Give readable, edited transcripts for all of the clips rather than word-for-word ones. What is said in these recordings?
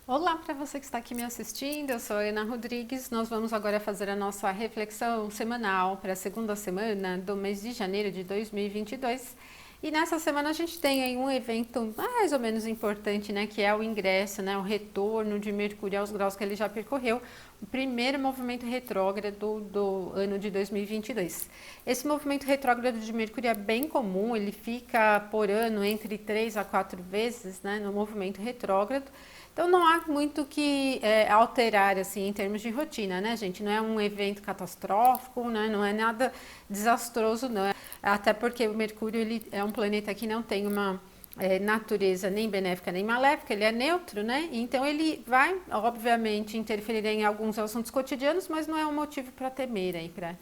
Olá para você que está aqui me assistindo, eu sou a Ana Rodrigues. Nós vamos agora fazer a nossa reflexão semanal para a segunda semana do mês de janeiro de 2022. E nessa semana a gente tem aí um evento mais ou menos importante, né, que é o ingresso, né, o retorno de Mercúrio aos graus que ele já percorreu, o primeiro movimento retrógrado do ano de 2022. Esse movimento retrógrado de Mercúrio é bem comum, ele fica por ano entre 3 a 4 vezes, né, no movimento retrógrado. Então não há muito que alterar assim em termos de rotina, né, gente? Não é um evento catastrófico, né? Não é nada desastroso, não. Até porque o Mercúrio ele é um planeta que não tem uma natureza nem benéfica nem maléfica, ele é neutro, né? Então ele vai, obviamente, interferir em alguns assuntos cotidianos, mas não é um motivo para temer aí, para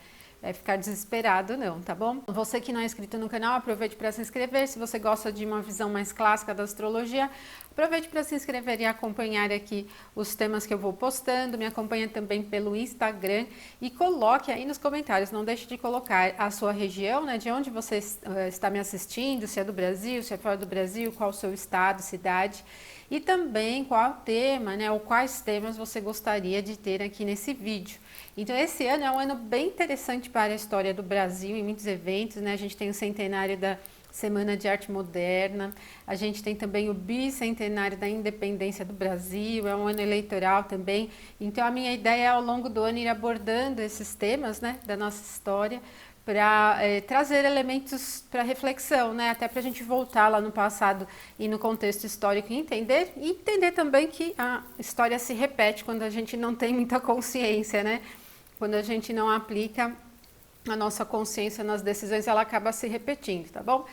ficar desesperado não, tá bom? Você que não é inscrito no canal, aproveite para se inscrever. Se você gosta de uma visão mais clássica da astrologia, aproveite para se inscrever e acompanhar aqui os temas que eu vou postando. Me acompanha também pelo Instagram e coloque aí nos comentários, não deixe de colocar a sua região, né, de onde você está me assistindo, se é do Brasil, se é fora do Brasil, qual o seu estado, cidade. E também qual tema, né, ou quais temas você gostaria de ter aqui nesse vídeo. Então esse ano é um ano bem interessante para a história do Brasil em muitos eventos, né? A gente tem o centenário da Semana de Arte Moderna, a gente tem também o bicentenário da independência do Brasil, é um ano eleitoral também. Então a minha ideia é ao longo do ano ir abordando esses temas, né, da nossa história, para trazer elementos para reflexão, né? Até para a gente voltar lá no passado e no contexto histórico e entender também que a história se repete quando a gente não tem muita consciência, né? Quando a gente não aplica a nossa consciência nas decisões, ela acaba se repetindo, tá bom?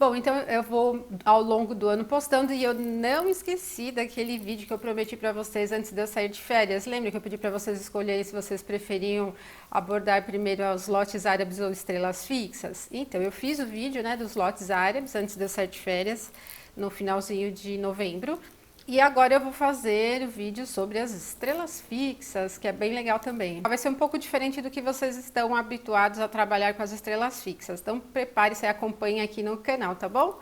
Bom, então eu vou ao longo do ano postando e eu não esqueci daquele vídeo que eu prometi para vocês antes de eu sair de férias. Lembra que eu pedi para vocês escolherem se vocês preferiam abordar primeiro os lotes árabes ou estrelas fixas? Então eu fiz o vídeo, né, dos lotes árabes antes de eu sair de férias, no finalzinho de novembro. E agora eu vou fazer o vídeo sobre as estrelas fixas, que é bem legal também. Vai ser um pouco diferente do que vocês estão habituados a trabalhar com as estrelas fixas. Então prepare-se e acompanhe aqui no canal, tá bom?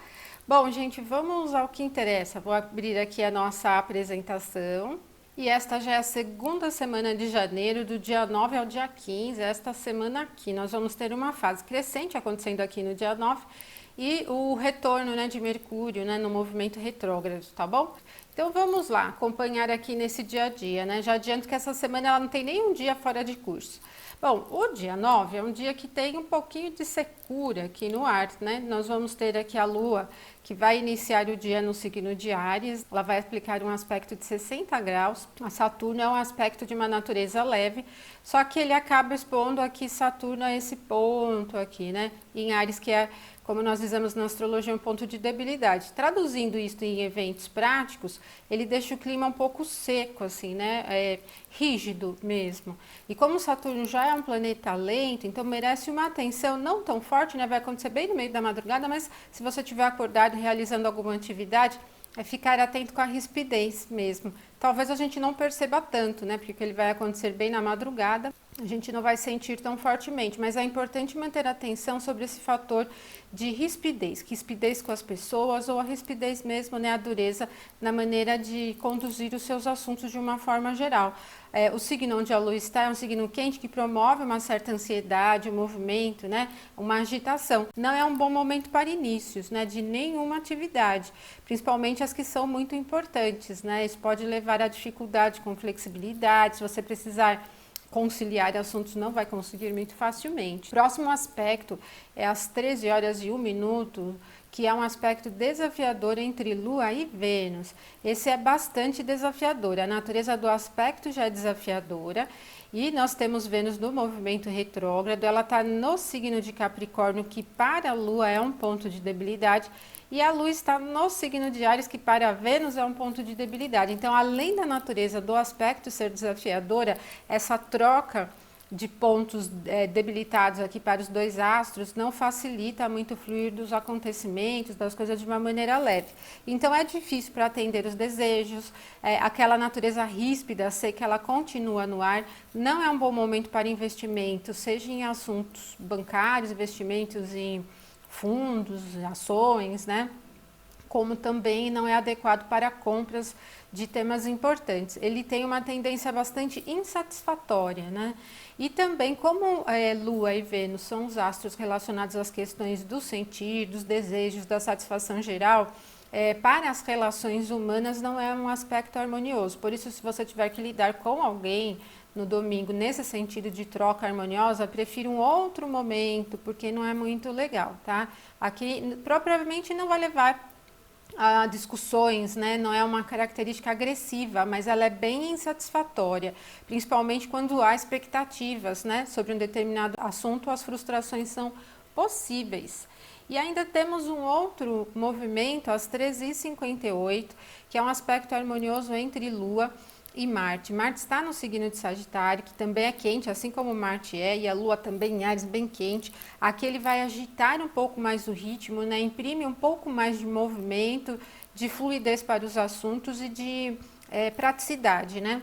Bom, gente, vamos ao que interessa. Vou abrir aqui a nossa apresentação. E esta já é a segunda semana de janeiro, do dia 9 ao dia 15. Esta semana aqui nós vamos ter uma fase crescente acontecendo aqui no dia 9 e o retorno, né, de Mercúrio, né, no movimento retrógrado, tá bom? Então vamos lá, acompanhar aqui nesse dia a dia, né? Já adianto que essa semana ela não tem nenhum dia fora de curso. Bom, o dia 9 é um dia que tem um pouquinho de secura aqui no ar, né? Nós vamos ter aqui a Lua, que vai iniciar o dia no signo de Áries. Ela vai aplicar um aspecto de 60 graus. A Saturno é um aspecto de uma natureza leve, só que ele acaba expondo aqui Saturno a esse ponto aqui, né? Em Áries, que é, como nós dizemos na astrologia, um ponto de debilidade. Traduzindo isso em eventos práticos, ele deixa o clima um pouco seco, assim, né? Rígido mesmo. E como Saturno já é um planeta lento, então merece uma atenção não tão forte, né? Vai acontecer bem no meio da madrugada, mas se você tiver acordado realizando alguma atividade, é ficar atento com a rispidez mesmo. Talvez a gente não perceba tanto, né? Porque ele vai acontecer bem na madrugada, a gente não vai sentir tão fortemente, mas é importante manter atenção sobre esse fator de rispidez com as pessoas ou a rispidez mesmo, né, a dureza na maneira de conduzir os seus assuntos de uma forma geral. O signo onde a lua está é um signo quente que promove uma certa ansiedade, um movimento, né, uma agitação. Não é um bom momento para inícios, né, de nenhuma atividade, principalmente as que são muito importantes, né, isso pode levar a dificuldade com flexibilidade, se você precisar conciliar assuntos não vai conseguir muito facilmente. Próximo aspecto é às 13 horas e 1 minuto, que é um aspecto desafiador entre Lua e Vênus. Esse é bastante desafiador. A natureza do aspecto já é desafiadora e nós temos Vênus no movimento retrógrado. Ela está no signo de Capricórnio, que para a Lua é um ponto de debilidade. E a Lua está no signo de Áries, que para Vênus é um ponto de debilidade. Então, além da natureza do aspecto ser desafiadora, essa troca de pontos debilitados aqui para os dois astros não facilita muito o fluir dos acontecimentos, das coisas de uma maneira leve. Então é difícil para atender os desejos, aquela natureza ríspida, sei que ela continua no ar, não é um bom momento para investimento, seja em assuntos bancários, investimentos em fundos, ações, né? Como também não é adequado para compras de temas importantes. Ele tem uma tendência bastante insatisfatória, né? E também, como Lua e Vênus são os astros relacionados às questões do sentir, dos desejos, da satisfação geral, para as relações humanas não é um aspecto harmonioso. Por isso, se você tiver que lidar com alguém no domingo nesse sentido de troca harmoniosa, prefiro um outro momento, porque não é muito legal, tá? Aqui provavelmente não vai levar a discussões, né? Não é uma característica agressiva, mas ela é bem insatisfatória, principalmente quando há expectativas, né, sobre um determinado assunto, as frustrações são possíveis. E ainda temos um outro movimento às 13h58, que é um aspecto harmonioso entre Lua e Marte. Marte está no signo de Sagitário, que também é quente, assim como Marte e a Lua também em Áries, bem quente. Aqui ele vai agitar um pouco mais o ritmo, né? Imprime um pouco mais de movimento, de fluidez para os assuntos e de praticidade, né?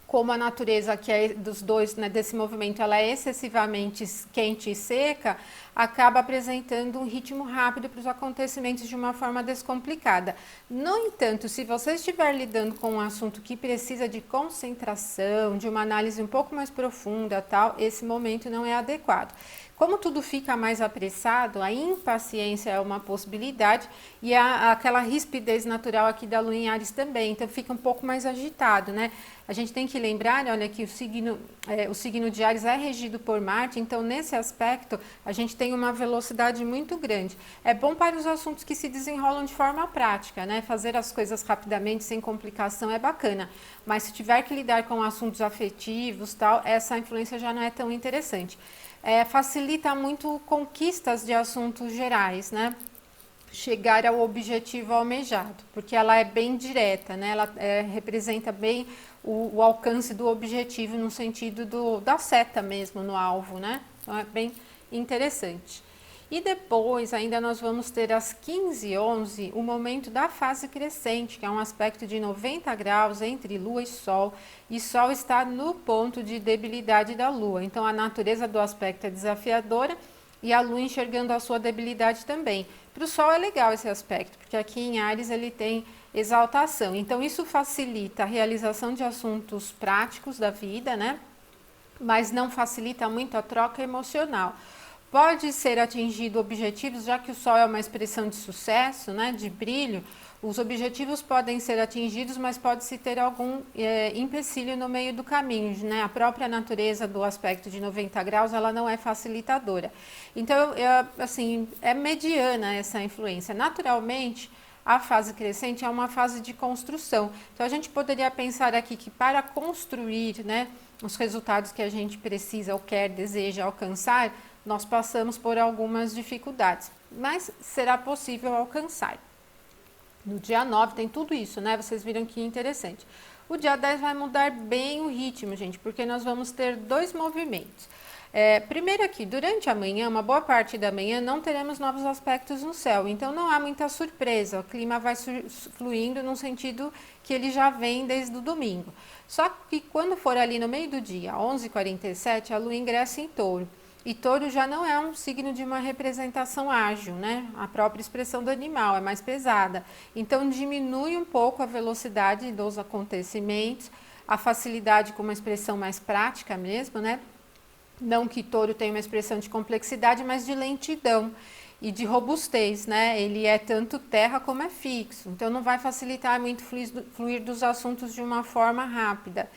Como a natureza que é dos dois, né, desse movimento, ela é excessivamente quente e seca, acaba apresentando um ritmo rápido para os acontecimentos de uma forma descomplicada. No entanto, se você estiver lidando com um assunto que precisa de concentração, de uma análise um pouco mais profunda, tal, esse momento não é adequado. Como tudo fica mais apressado, a impaciência é uma possibilidade e aquela rispidez natural aqui da Lua em Áries também, então fica um pouco mais agitado, né? A gente tem que lembrar, olha, que o signo de Áries é regido por Marte, então nesse aspecto a gente tem uma velocidade muito grande. É bom para os assuntos que se desenrolam de forma prática, né? Fazer as coisas rapidamente, sem complicação, é bacana. Mas se tiver que lidar com assuntos afetivos, tal, essa influência já não é tão interessante. Facilita muito conquistas de assuntos gerais, né? Chegar ao objetivo almejado, porque ela é bem direta, né? Ela representa bem o alcance do objetivo no sentido da seta mesmo, no alvo, né? Então é bem interessante. E depois ainda nós vamos ter às 15h11 o momento da fase crescente, que é um aspecto de 90 graus entre Lua e Sol está no ponto de debilidade da Lua. Então a natureza do aspecto é desafiadora e a Lua enxergando a sua debilidade também. Para o Sol é legal esse aspecto, porque aqui em Áries ele tem exaltação. Então isso facilita a realização de assuntos práticos da vida, né? Mas não facilita muito a troca emocional. Pode ser atingido objetivos, já que o Sol é uma expressão de sucesso, né, de brilho, os objetivos podem ser atingidos, mas pode-se ter algum empecilho no meio do caminho, né? A própria natureza do aspecto de 90 graus, ela não é facilitadora. Então, assim, é mediana essa influência. Naturalmente, a fase crescente é uma fase de construção. Então, a gente poderia pensar aqui que para construir, né, os resultados que a gente precisa ou quer, deseja alcançar, nós passamos por algumas dificuldades, mas será possível alcançar. No dia 9 tem tudo isso, né? Vocês viram que interessante. O dia 10 vai mudar bem o ritmo, gente, porque nós vamos ter dois movimentos. Primeiro aqui, durante a manhã, uma boa parte da manhã, não teremos novos aspectos no céu, então não há muita surpresa, o clima vai fluindo no sentido que ele já vem desde o domingo. Só que quando for ali no meio do dia, 11h47, a Lua ingressa em Touro. E Touro já não é um signo de uma representação ágil, né? A própria expressão do animal é mais pesada. Então diminui um pouco a velocidade dos acontecimentos, a facilidade com uma expressão mais prática mesmo, né? Não que Touro tenha uma expressão de complexidade, mas de lentidão e de robustez, né? Ele é tanto terra como é fixo. Então não vai facilitar muito fluir dos assuntos de uma forma rápida.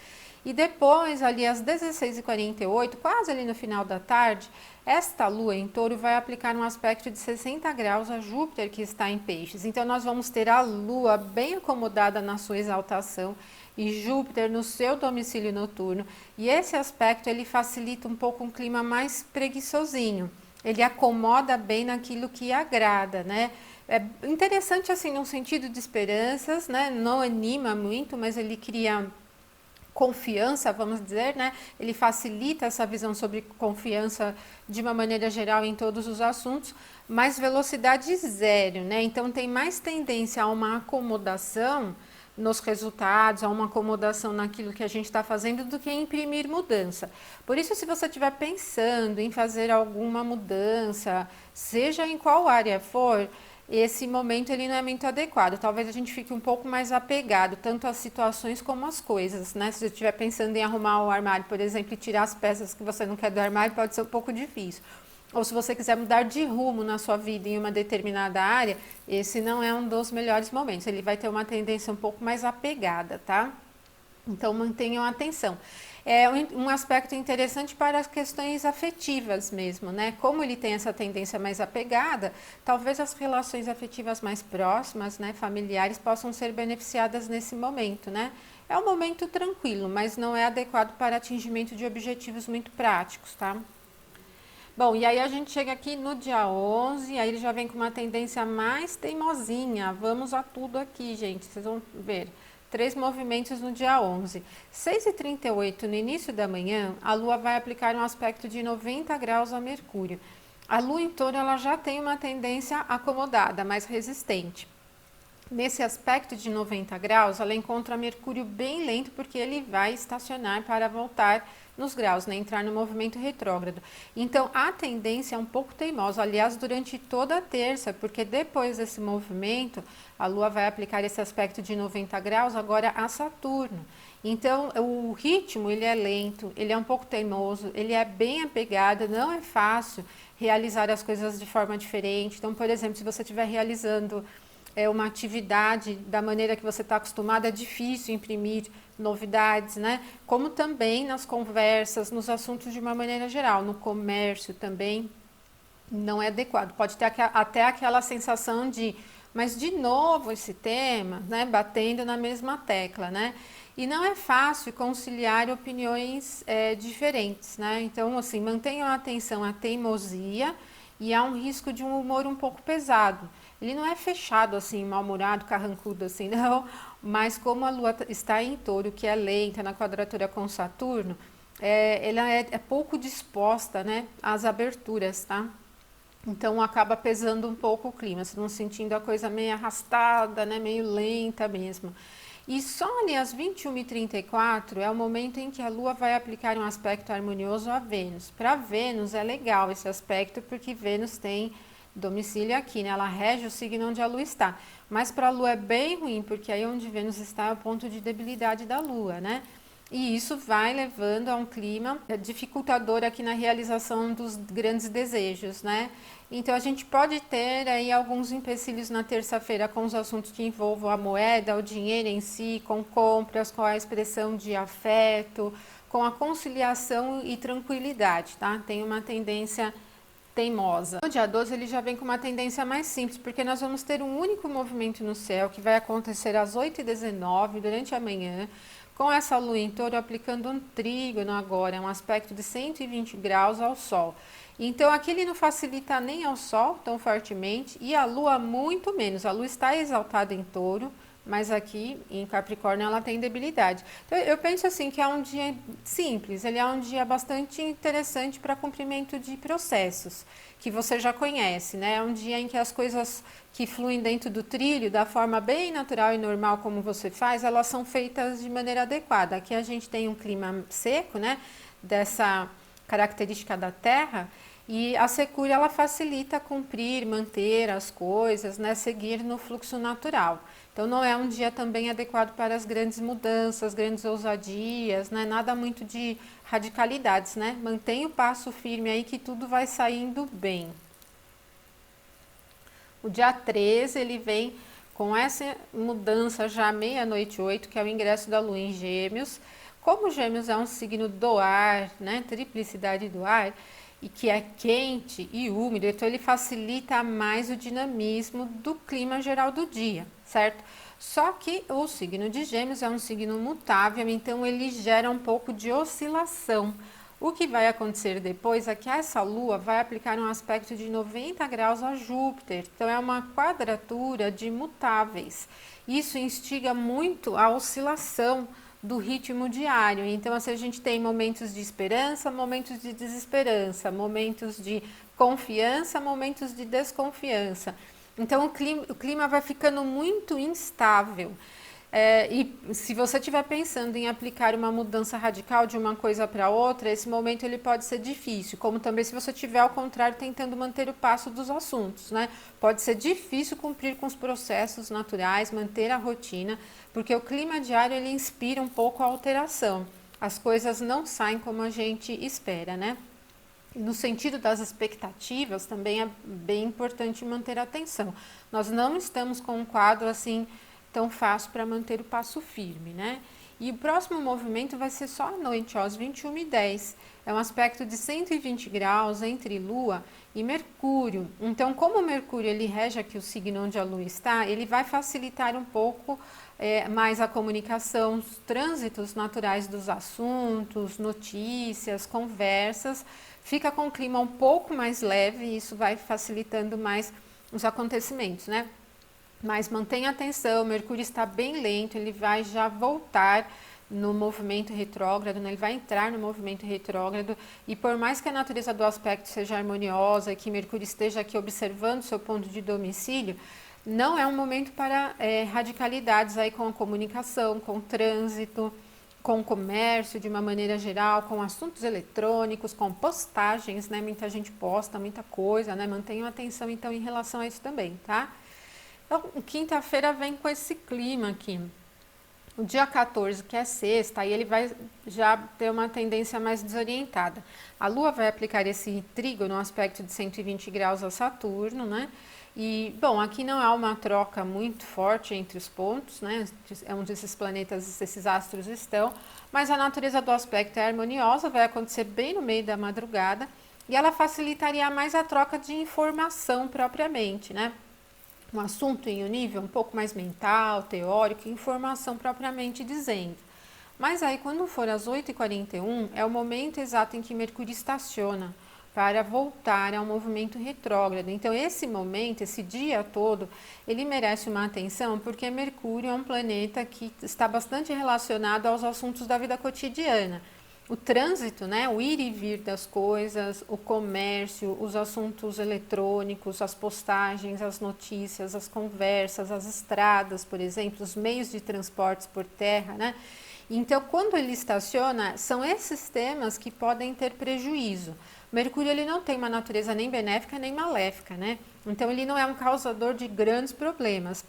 E depois, ali às 16h48, quase ali no final da tarde, esta Lua em Touro vai aplicar um aspecto de 60 graus a Júpiter, que está em Peixes. Então, nós vamos ter a Lua bem acomodada na sua exaltação e Júpiter no seu domicílio noturno. E esse aspecto, ele facilita um pouco um clima mais preguiçosinho. Ele acomoda bem naquilo que agrada, né? É interessante, assim, no sentido de esperanças, né? Não anima muito, mas ele cria confiança, vamos dizer, né? Ele facilita essa visão sobre confiança de uma maneira geral em todos os assuntos, mas velocidade zero, né? Então tem mais tendência a uma acomodação nos resultados, a uma acomodação naquilo que a gente está fazendo do que imprimir mudança. Por isso, se você estiver pensando em fazer alguma mudança, seja em qual área for, esse momento ele não é muito adequado. Talvez a gente fique um pouco mais apegado, tanto às situações como às coisas, né? Se você estiver pensando em arrumar o armário, por exemplo, e tirar as peças que você não quer do armário, pode ser um pouco difícil. Ou se você quiser mudar de rumo na sua vida em uma determinada área, esse não é um dos melhores momentos. Ele vai ter uma tendência um pouco mais apegada, tá? Então mantenham a atenção. É um aspecto interessante para as questões afetivas mesmo, né? Como ele tem essa tendência mais apegada, talvez as relações afetivas mais próximas, né, familiares, possam ser beneficiadas nesse momento, né? É um momento tranquilo, mas não é adequado para atingimento de objetivos muito práticos, tá? Bom, e aí a gente chega aqui no dia 11, aí ele já vem com uma tendência mais teimosinha. Vamos a tudo aqui, gente, vocês vão ver. 3 movimentos no dia 11. 6h38, no início da manhã, a Lua vai aplicar um aspecto de 90 graus a Mercúrio. A Lua em Touro, ela já tem uma tendência acomodada, mais resistente. Nesse aspecto de 90 graus, ela encontra Mercúrio bem lento, porque ele vai estacionar para voltar nos graus, né? Entrar no movimento retrógrado. Então, a tendência é um pouco teimosa, aliás, durante toda a terça, porque depois desse movimento, a Lua vai aplicar esse aspecto de 90 graus agora a Saturno. Então, o ritmo, ele é lento, ele é um pouco teimoso, ele é bem apegado, não é fácil realizar as coisas de forma diferente. Então, por exemplo, se você estiver realizando uma atividade da maneira que você está acostumado, é difícil imprimir novidades, né? Como também nas conversas, nos assuntos de uma maneira geral, no comércio também não é adequado. Pode ter até aquela sensação de, mas de novo esse tema, né? Batendo na mesma tecla, né? E não é fácil conciliar opiniões diferentes, né? Então, assim, mantenham a atenção à teimosia e há um risco de um humor um pouco pesado. Ele não é fechado assim, mal-humorado, carrancudo assim, não. Mas como a Lua está em Touro, que é lenta na quadratura com Saturno, ela é pouco disposta, né, às aberturas, tá? Então acaba pesando um pouco o clima, vocês vão sentindo a coisa meio arrastada, né, meio lenta mesmo. E só ali às 21h34 é o momento em que a Lua vai aplicar um aspecto harmonioso a Vênus. Para Vênus é legal esse aspecto, porque Vênus tem domicílio aqui, né? Ela rege o signo onde a Lua está. Mas para a Lua é bem ruim, porque aí onde Vênus está é o ponto de debilidade da Lua, né? E isso vai levando a um clima dificultador aqui na realização dos grandes desejos, né? Então a gente pode ter aí alguns empecilhos na terça-feira com os assuntos que envolvam a moeda, o dinheiro em si, com compras, com a expressão de afeto, com a conciliação e tranquilidade, tá? Tem uma tendência teimosa. No dia 12 ele já vem com uma tendência mais simples, porque nós vamos ter um único movimento no céu que vai acontecer às 8h19 durante a manhã, com essa Lua em Touro aplicando um trígono agora, um aspecto de 120 graus ao Sol. Então aqui ele não facilita nem ao Sol tão fortemente e a Lua muito menos. A Lua está exaltada em Touro, mas aqui em Capricórnio ela tem debilidade. Então eu penso assim que é um dia simples, ele é um dia bastante interessante para cumprimento de processos que você já conhece, né? É um dia em que as coisas que fluem dentro do trilho, da forma bem natural e normal como você faz, elas são feitas de maneira adequada. Aqui a gente tem um clima seco, né? Dessa característica da Terra. E a secura ela facilita cumprir, manter as coisas, né? Seguir no fluxo natural. Então não é um dia também adequado para as grandes mudanças, grandes ousadias, né? Nada muito de radicalidades, né? Mantenha o passo firme aí que tudo vai saindo bem. O dia 13 ele vem com essa mudança já meia-noite 8, que é o ingresso da Lua em Gêmeos. Como Gêmeos é um signo do ar, né? Triplicidade do ar, e que é quente e úmido, então ele facilita mais o dinamismo do clima geral do dia, certo? Só que o signo de Gêmeos é um signo mutável, então ele gera um pouco de oscilação. O que vai acontecer depois é que essa Lua vai aplicar um aspecto de 90 graus a Júpiter, então é uma quadratura de mutáveis. Isso instiga muito a oscilação do ritmo diário. Então, assim, a gente tem momentos de esperança, momentos de desesperança, momentos de confiança, momentos de desconfiança. Então, o clima vai ficando muito instável. E se você estiver pensando em aplicar uma mudança radical de uma coisa para outra, esse momento ele pode ser difícil, como também se você estiver ao contrário tentando manter o passo dos assuntos, né? Pode ser difícil cumprir com os processos naturais, manter a rotina, porque o clima diário ele inspira um pouco a alteração. As coisas não saem como a gente espera, né? No sentido das expectativas, também é bem importante manter a atenção. Nós não estamos com um quadro assim tão fácil para manter o passo firme, né? E o próximo movimento vai ser só à noite, ó, às 21h10. É um aspecto de 120 graus entre Lua e Mercúrio. Então, como o Mercúrio ele rege aqui o signo onde a Lua está, ele vai facilitar um pouco mais a comunicação, os trânsitos naturais dos assuntos, notícias, conversas. Fica com o clima um pouco mais leve e isso vai facilitando mais os acontecimentos, né? Mas mantenha atenção, Mercúrio está bem lento, ele vai já voltar no movimento retrógrado, né? Ele vai entrar no movimento retrógrado e por mais que a natureza do aspecto seja harmoniosa, que Mercúrio esteja aqui observando seu ponto de domicílio, não é um momento para radicalidades aí com a comunicação, com o trânsito, com o comércio de uma maneira geral, com assuntos eletrônicos, com postagens, né? Muita gente posta muita coisa, né? Mantenham atenção então em relação a isso também, tá? Então, quinta-feira vem com esse clima aqui. O dia 14, que é sexta, aí ele vai já ter uma tendência mais desorientada. A Lua vai aplicar esse trígono, um aspecto de 120 graus a Saturno, né? E, bom, aqui não há uma troca muito forte entre os pontos, né? É onde esses planetas, esses astros estão, mas a natureza do aspecto é harmoniosa, vai acontecer bem no meio da madrugada e ela facilitaria mais a troca de informação propriamente, né? Um assunto em um nível um pouco mais mental, teórico, informação propriamente dizendo. Mas aí quando for às 8h41 é o momento exato em que Mercúrio estaciona para voltar ao movimento retrógrado. Então esse momento, esse dia todo, ele merece uma atenção porque Mercúrio é um planeta que está bastante relacionado aos assuntos da vida cotidiana. O trânsito, né, o ir e vir das coisas, o comércio, os assuntos eletrônicos, as postagens, as notícias, as conversas, as estradas, por exemplo, os meios de transportes por terra, né? Então, quando ele estaciona, são esses temas que podem ter prejuízo. Mercúrio ele não tem uma natureza nem benéfica nem maléfica, né? Então, ele não é um causador de grandes problemas,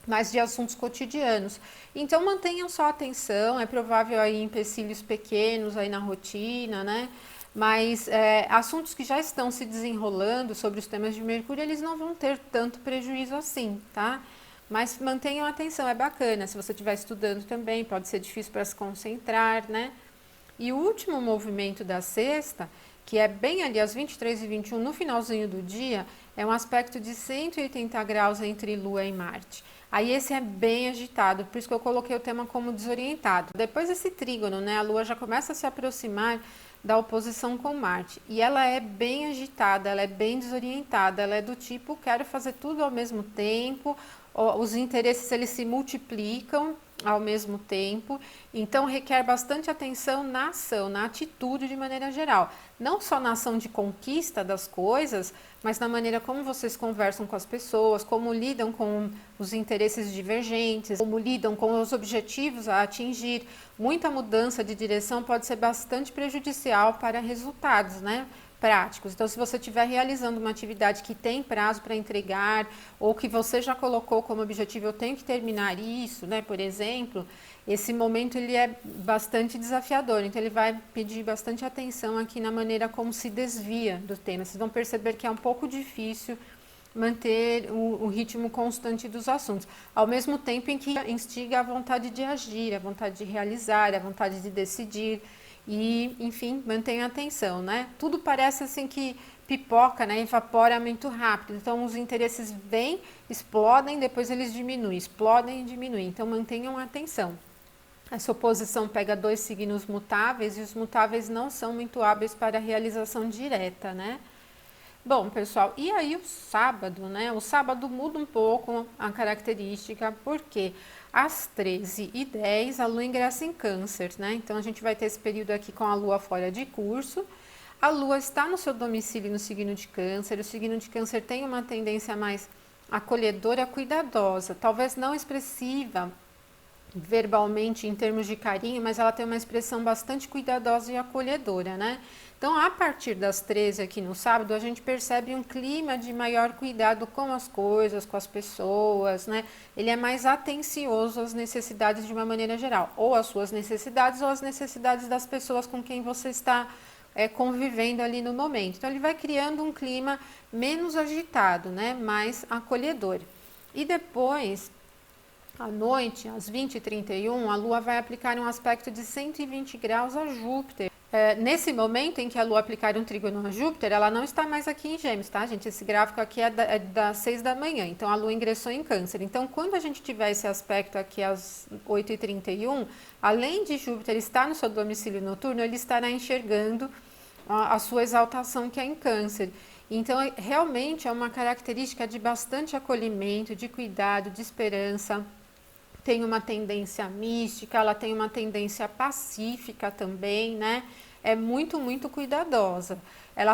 mas de assuntos cotidianos. Então mantenham só atenção, é provável aí empecilhos pequenos aí na rotina, né? Mas assuntos que já estão se desenrolando sobre os temas de Mercúrio, eles não vão ter tanto prejuízo assim, tá? Mas mantenham atenção, é bacana. Se você estiver estudando também, pode ser difícil para se concentrar, né? E o último movimento da sexta, que é bem ali às 23h21, no finalzinho do dia, é um aspecto de 180 graus entre Lua e Marte. Aí esse é bem agitado, por isso que eu coloquei o tema como desorientado. Depois desse trígono, né, a Lua já começa a se aproximar da oposição com Marte. E ela é bem agitada, ela é bem desorientada, ela é do tipo, quero fazer tudo ao mesmo tempo, os interesses eles se multiplicam ao mesmo tempo, então requer bastante atenção na ação, na atitude de maneira geral. Não só na ação de conquista das coisas, mas na maneira como vocês conversam com as pessoas, como lidam com os interesses divergentes, como lidam com os objetivos a atingir. Muita mudança de direção pode ser bastante prejudicial para resultados, né? Práticos. Então, se você estiver realizando uma atividade que tem prazo para entregar, ou que você já colocou como objetivo, eu tenho que terminar isso, né? Por exemplo, esse momento ele é bastante desafiador, então ele vai pedir bastante atenção aqui na maneira como se desvia do tema. Vocês vão perceber que é um pouco difícil manter o ritmo constante dos assuntos, ao mesmo tempo em que instiga a vontade de agir, a vontade de realizar, a vontade de decidir. E, enfim, mantenha atenção, né? Tudo parece assim que pipoca, né? Evapora muito rápido. Então, os interesses vêm, explodem, depois eles diminuem, explodem e diminuem. Então, mantenham atenção. Essa oposição pega dois signos mutáveis e os mutáveis não são muito hábeis para a realização direta, né? Bom, pessoal, e aí o sábado, né? O sábado muda um pouco a característica, porque às 13h10 a Lua ingressa em Câncer, né? Então a gente vai ter esse período aqui com a Lua fora de curso. A Lua está no seu domicílio no signo de Câncer. O signo de Câncer tem uma tendência mais acolhedora, cuidadosa, talvez não expressiva verbalmente em termos de carinho, mas ela tem uma expressão bastante cuidadosa e acolhedora, né? Então, a partir das 13 aqui no sábado, a gente percebe um clima de maior cuidado com as coisas, com as pessoas, né? Ele é mais atencioso às necessidades de uma maneira geral, ou às suas necessidades ou às necessidades das pessoas com quem você está convivendo ali no momento. Então, ele vai criando um clima menos agitado, né? Mais acolhedor. E depois, à noite, às 20h31, a Lua vai aplicar um aspecto de 120 graus a Júpiter. Nesse momento em que a Lua aplicar um trígono a Júpiter, ela não está mais aqui em Gêmeos, tá, gente? Esse gráfico aqui é das 6 da manhã, então a Lua ingressou em Câncer. Então, quando a gente tiver esse aspecto aqui às 8h31, além de Júpiter estar no seu domicílio noturno, ele estará enxergando a sua exaltação, que é em Câncer. Então, realmente é uma característica de bastante acolhimento, de cuidado, de esperança. Tem uma tendência mística, ela tem uma tendência pacífica também, né? É muito, muito cuidadosa.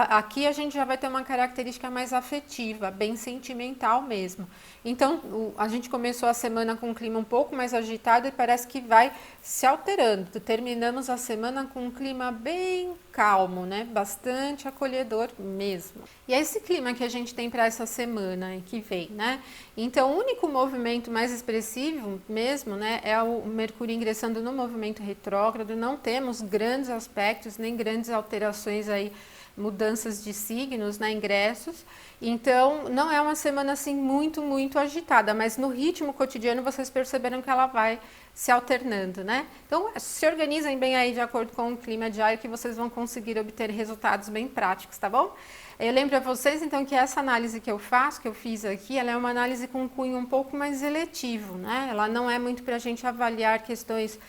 Aqui a gente já vai ter uma característica mais afetiva, bem sentimental mesmo. Então, a gente começou a semana com um clima um pouco mais agitado e parece que vai se alterando. Terminamos a semana com um clima bem calmo, né? Bastante acolhedor mesmo. E é esse clima que a gente tem para essa semana que vem, né? Então, o único movimento mais expressivo mesmo, né, é o Mercúrio ingressando no movimento retrógrado. Não temos grandes aspectos, nem grandes alterações aí, mudanças de signos, né, ingressos. Então, não é uma semana assim muito, muito agitada, mas no ritmo cotidiano vocês perceberam que ela vai se alternando, né? Então, se organizem bem aí de acordo com o clima diário que vocês vão conseguir obter resultados bem práticos, tá bom? Eu lembro a vocês, então, que essa análise que eu faço, que eu fiz aqui, ela é uma análise com um cunho um pouco mais eletivo, né? Ela não é muito para a gente avaliar questões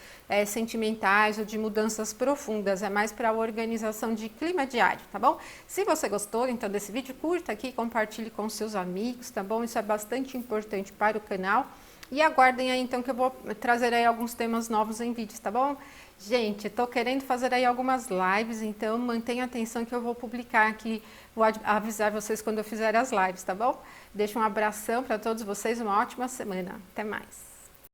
sentimentais ou de mudanças profundas, é mais para a organização de clima diário, tá bom? Se você gostou, então, desse vídeo, curta aqui, compartilhe com seus amigos, tá bom? Isso é bastante importante para o canal. E aguardem aí, então, que eu vou trazer aí alguns temas novos em vídeos, tá bom? Gente, tô querendo fazer aí algumas lives, então mantenha atenção que eu vou publicar aqui, vou avisar vocês quando eu fizer as lives, tá bom? Deixo um abração para todos vocês, uma ótima semana. Até mais.